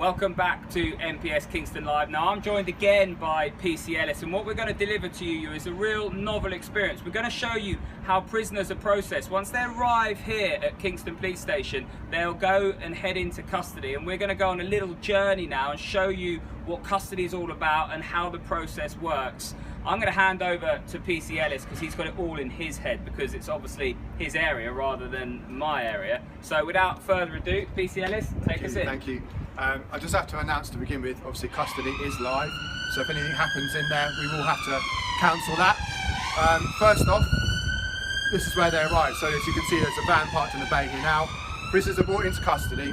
Welcome back to MPS Kingston Live. Now I'm joined again by PC Ellis, and what we're going to deliver to you is a real novel experience. We're going to show you how prisoners are processed. Once they arrive here at Kingston Police Station, they'll go and head into custody, and we're going to go on a little journey now and show you what custody is all about and how the process works. I'm going to hand over to PC Ellis because he's got it all in his head, because it's obviously his area rather than my area. So without further ado, PC Ellis, take us in. Thank you. I just have to announce to begin with, obviously custody is live, so if anything happens in there, we will have to cancel that. First off, this is where they arrive. So as you can see, there's a van parked in the bay here now. Prisoners are brought into custody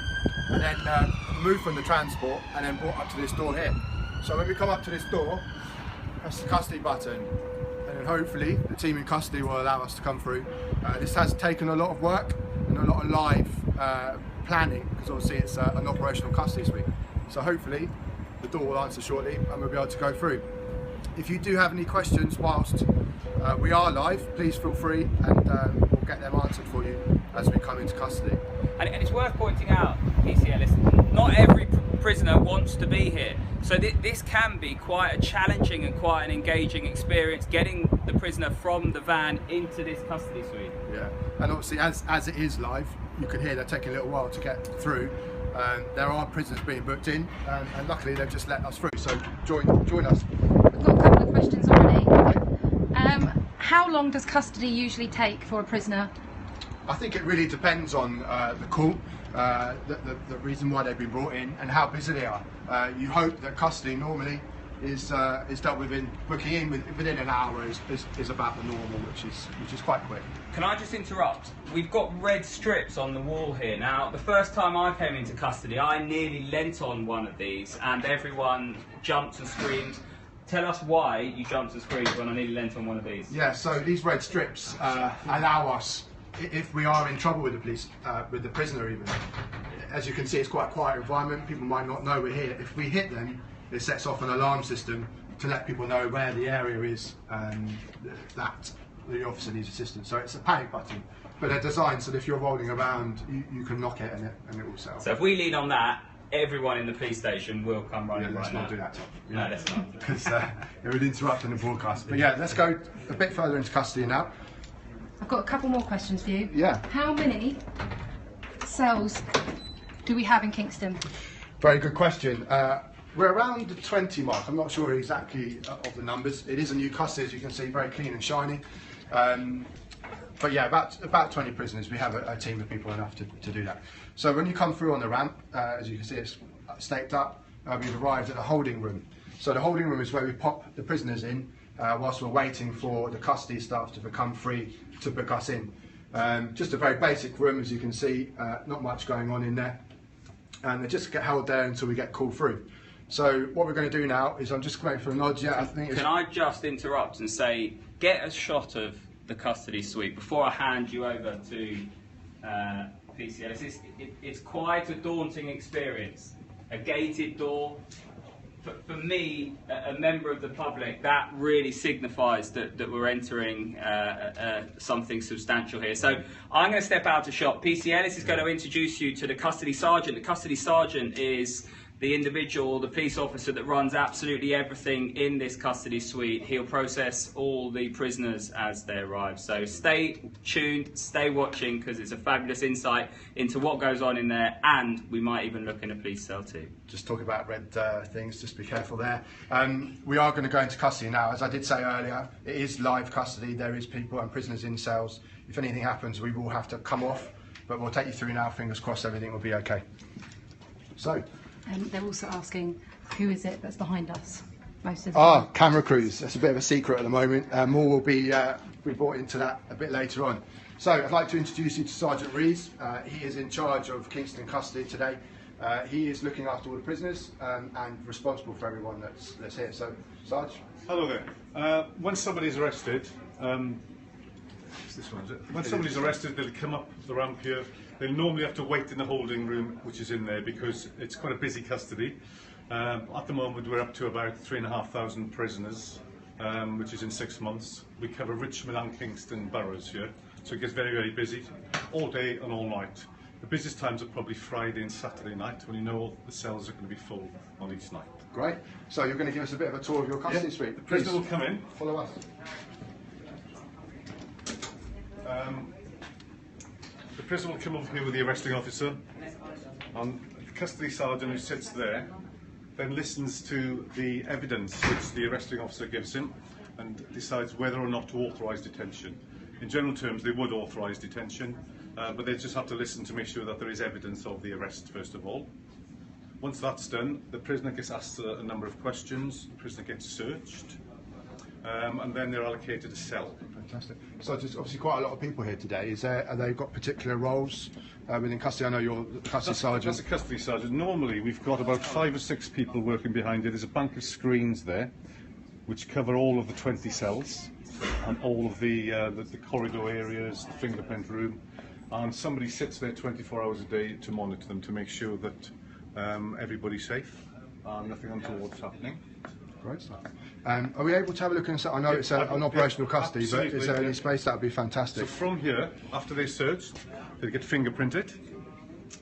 and then moved from the transport and then brought up to this door here. So when we come up to this door, that's the custody button, and then hopefully the team in custody will allow us to come through. This has taken a lot of work and a lot of live planning, because obviously it's an operational custody suite. So hopefully the door will answer shortly and we'll be able to go through. If you do have any questions whilst we are live, please feel free, and we'll get them answered for you as we come into custody. And it's worth pointing out, PC Ellis, not every prisoner wants to be here. So this can be quite a challenging and quite an engaging experience, getting the prisoner from the van into this custody suite. Yeah, and obviously as it is live, you can hear they're taking a little while to get through. There are prisoners being booked in, and luckily they've just let us through, so join us. We've got a couple of questions already. How long does custody usually take for a prisoner? I think it really depends on the call, the reason why they've been brought in, and how busy they are. You hope that custody normally is dealt with within an hour is about the normal, which is quite quick. Can I just interrupt? We've got red strips on the wall here. Now, the first time I came into custody, I nearly leant on one of these and everyone jumped and screamed. Tell us why you jumped and screamed when I nearly leant on one of these. Yeah, so these red strips allow us, if we are in trouble with the police, with the prisoner even, as you can see, it's quite a quiet environment. People might not know we're here. If we hit them, it sets off an alarm system to let people know where the area is and that the officer needs assistance. So it's a panic button, but they're designed so that if you're rolling around, you can knock it and it will set off. So if we lean on that, everyone in the police station will come running. Yeah, let's right not now. do that, Tom. No, let's not. Because it would interrupt in the broadcast. But yeah, let's go a bit further into custody now. I've got a couple more questions for you. Yeah. How many cells do we have in Kingston? Very good question. We're around the 20 mark. I'm not sure exactly of the numbers. It is a new custody, as you can see, very clean and shiny. But yeah, about 20 prisoners. We have a team of people enough to do that. So when you come through on the ramp, as you can see, it's staked up. We've arrived at the holding room. So the holding room is where we pop the prisoners in whilst we're waiting for the custody staff to become free to book us in. Just a very basic room, as you can see, not much going on in there. And they just get held there until we get called through. So what we're going to do now is, I'm just waiting for a nod. Yeah, I think. Can I just interrupt and say, get a shot of the custody suite before I hand you over to PC Ellis. It's quite a daunting experience. A gated door. For me, a member of the public, that really signifies that we're entering something substantial here. So I'm going to step out of shot. PC Ellis is going to introduce you to the custody sergeant. The custody sergeant is the individual, the police officer that runs absolutely everything in this custody suite. He'll process all the prisoners as they arrive. So stay tuned, stay watching, because it's a fabulous insight into what goes on in there, and we might even look in a police cell too. Just talk about red things, just be careful there. We are going to go into custody now. As I did say earlier, it is live custody. There is people and prisoners in cells. If anything happens, we will have to come off, but we'll take you through now. Fingers crossed everything will be okay. So. They're also asking, who is it that's behind us? Most of the time. Camera crews. That's a bit of a secret at the moment. More will be brought into that a bit later on. So I'd like to introduce you to Sergeant Rees. He is in charge of Kingston custody today. He is looking after all the prisoners and responsible for everyone that's here. So, Sarge. Hello there. When somebody's arrested, this one, is it? When somebody's arrested, they'll come up the ramp here. They'll normally have to wait in the holding room, which is in there, because it's quite a busy custody. At the moment, we're up to about 3,500 prisoners, which is in 6 months. We cover Richmond and Kingston boroughs here, so it gets very, very busy all day and all night. The busiest times are probably Friday and Saturday night, when you know the cells are going to be full on each night. Great. So you're going to give us a bit of a tour of your custody suite. The prisoner will come in. Follow us. The prisoner will come over here with the arresting officer, and the custody sergeant who sits there then listens to the evidence which the arresting officer gives him and decides whether or not to authorise detention. In general terms, they would authorise detention, but they just have to listen to make sure that there is evidence of the arrest first of all. Once that's done, the prisoner gets asked a number of questions, the prisoner gets searched, and then they're allocated a cell. Fantastic. So there's obviously quite a lot of people here today. Have they got particular roles within custody? I know you're the custody sergeant. That's a custody sergeant. Normally we've got about 5 or 6 people working behind it. There's a bank of screens there which cover all of the 20 cells and all of the corridor areas, the fingerprint room, and somebody sits there 24 hours a day to monitor them to make sure that everybody's safe and nothing untoward's happening. Great stuff. Are we able to have a look inside? I know it's an operational custody, but is there any space? That would be fantastic. So from here, after they searched, they get fingerprinted,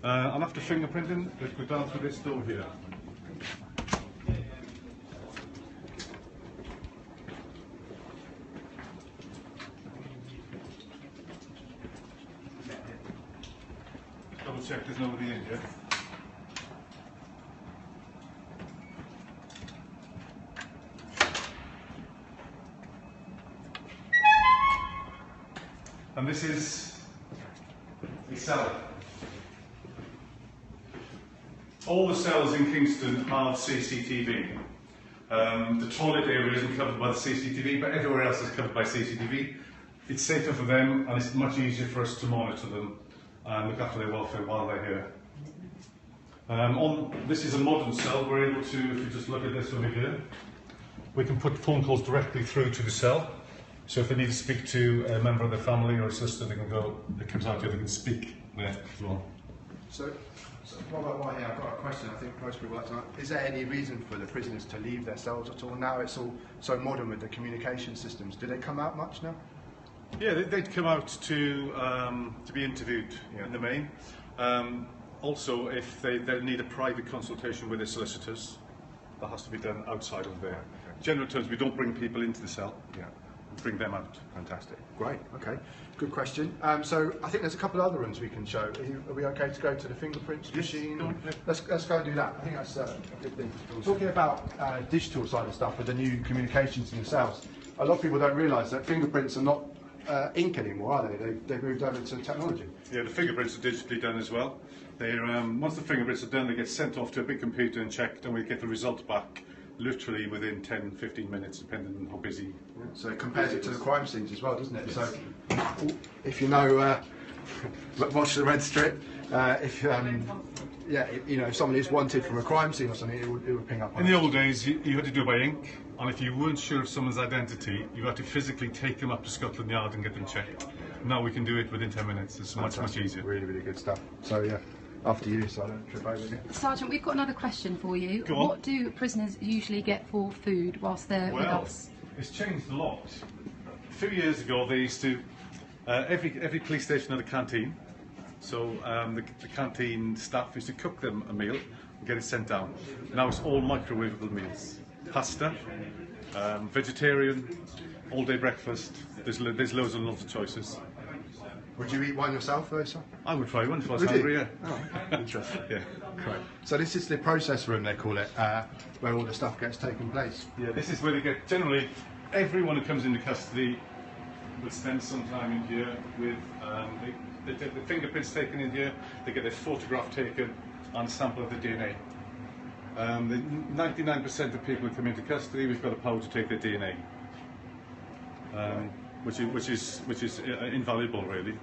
and after fingerprinting, they go down through this door here. Double check there's nobody in here. And this is a cell. All the cells in Kingston have CCTV. The toilet area isn't covered by the CCTV, but everywhere else is covered by CCTV. It's safer for them, and it's much easier for us to monitor them and look after their welfare while they're here. This is a modern cell. We're able to, if you just look at this over here, we can put phone calls directly through to the cell. So if they need to speak to a member of their family or a sister, they can go, it comes out here, they can speak there as well. So what about right here? I've got a question. I think most people like to know. Is there any reason for the prisoners to leave their cells at all? Now it's all so modern with the communication systems. Do they come out much now? Yeah, they'd come out to be interviewed in the main. Also, if they need a private consultation with their solicitors, that has to be done outside of there. In general terms, we don't bring people into the cell. Yeah. Bring them out. Fantastic. Great. Okay. Good question. So I think there's a couple of other rooms we can show. Are we okay to go to the fingerprints machine? Let's go and do that. I think that's a good thing. Talking about digital side of stuff with the new communications in the cells, a lot of people don't realise that fingerprints are not ink anymore, are they? They've moved over to technology. Yeah, the fingerprints are digitally done as well. They're once the fingerprints are done, they get sent off to a big computer and checked, and we get the result back literally within 10-15 minutes, depending on how busy. So it compares it to the crime scenes as well, doesn't it? Yes. So if you know, watch the red strip. If if somebody is wanted from a crime scene or something, it would ping up. In the old days, you had to do it by ink, and if you weren't sure of someone's identity, you had to physically take them up to Scotland Yard and get them checked. Now we can do it within 10 minutes. It's much easier. Really, really good stuff. So yeah. After you, so I don't trip over again. Sergeant, we've got another question for you. Go on. What do prisoners usually get for food whilst they're with us? It's changed a lot. A few years ago, they used to every police station had a canteen. So the canteen staff used to cook them a meal and get it sent down. Now it's all microwavable meals. Pasta, vegetarian, all-day breakfast. There's loads and loads of choices. Would you eat one yourself, though, sir? I would try one if I was Would hungry, you? yeah. Oh, interesting. Yeah. Great. So this is the process room, they call it, where all the stuff gets taken place. Yeah, this is where they get, generally, everyone who comes into custody will spend some time in here with, they get the fingerprints taken in here, they get their photograph taken and a sample of the DNA. 99% of people who come into custody, we've got the power to take their DNA. Which is invaluable, really.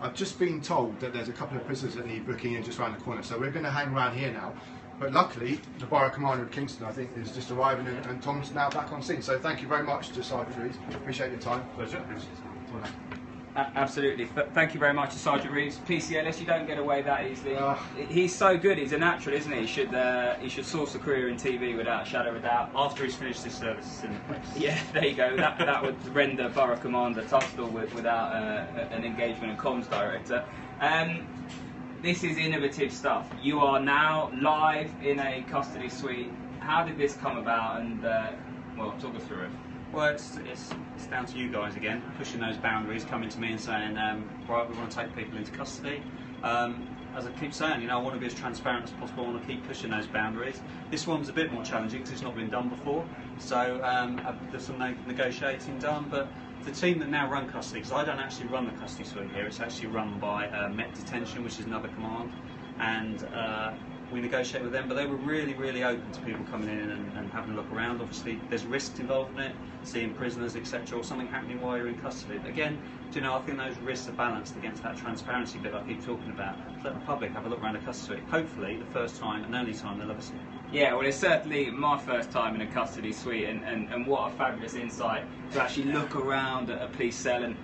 I've just been told that there's a couple of prisoners that need booking in just around the corner, so we're going to hang around here now. But luckily, the Borough Commander of Kingston, I think, is just arriving, and Tom's now back on scene. So thank you very much to Sergeant Reeves. Appreciate your time. Pleasure. Absolutely. Thank you very much to Sergeant Reeves. PCLS, you don't get away that easily. He's so good. He's a natural, isn't he? He should source a career in TV without a shadow of a doubt after he's finished his service. Yeah, there you go. That would render Borough Commander Tufstall without an engagement and comms director. this is innovative stuff. You are now live in a custody suite. How did this come about? And well, talk us through it. Well, it's down to you guys again, pushing those boundaries, coming to me and saying, right, we want to take people into custody. As I keep saying, you know, I want to be as transparent as possible. I want to keep pushing those boundaries. This one's a bit more challenging because it's not been done before. So there's some negotiating done, but the team that now run custody, because I don't actually run the custody suite here, it's actually run by Met Detention, which is another command, and we negotiate with them, but they were really, really open to people coming in and having a look around. Obviously, there's risks involved in it, seeing prisoners, etc., or something happening while you're in custody. But again, do you know, I think those risks are balanced against that transparency bit I keep talking about. Let the public have a look around the custody. Hopefully, the first time and only time they'll ever see it. Yeah, well, it's certainly my first time in a custody suite, and what a fabulous insight to actually look around at a police cell. And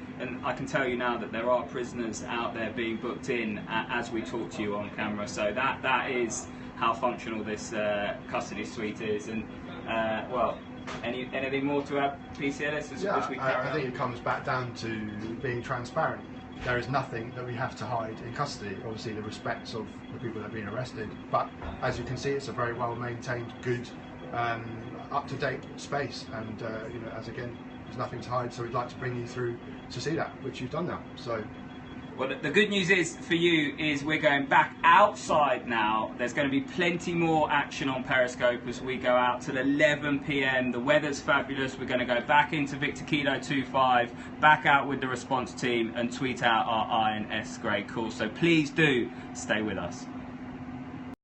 I can tell you now that there are prisoners out there being booked in as we talk to you on camera. So that is how functional this custody suite is. And well, anything more to add, PCLS, as we carry on? I think it comes back down to being transparent. There is nothing that we have to hide in custody. Obviously, the respects of the people that have been arrested, but as you can see, it's a very well maintained, good, up-to-date space. And you know, as again, there's nothing to hide. So we'd like to bring you through to see that, which you've done now. So. Well, the good news is for you is we're going back outside now. There's going to be plenty more action on Periscope as we go out till 11 PM. The weather's fabulous. We're going to go back into Victor Kilo 25, back out with the response team and tweet out our INS grade call. So please do stay with us.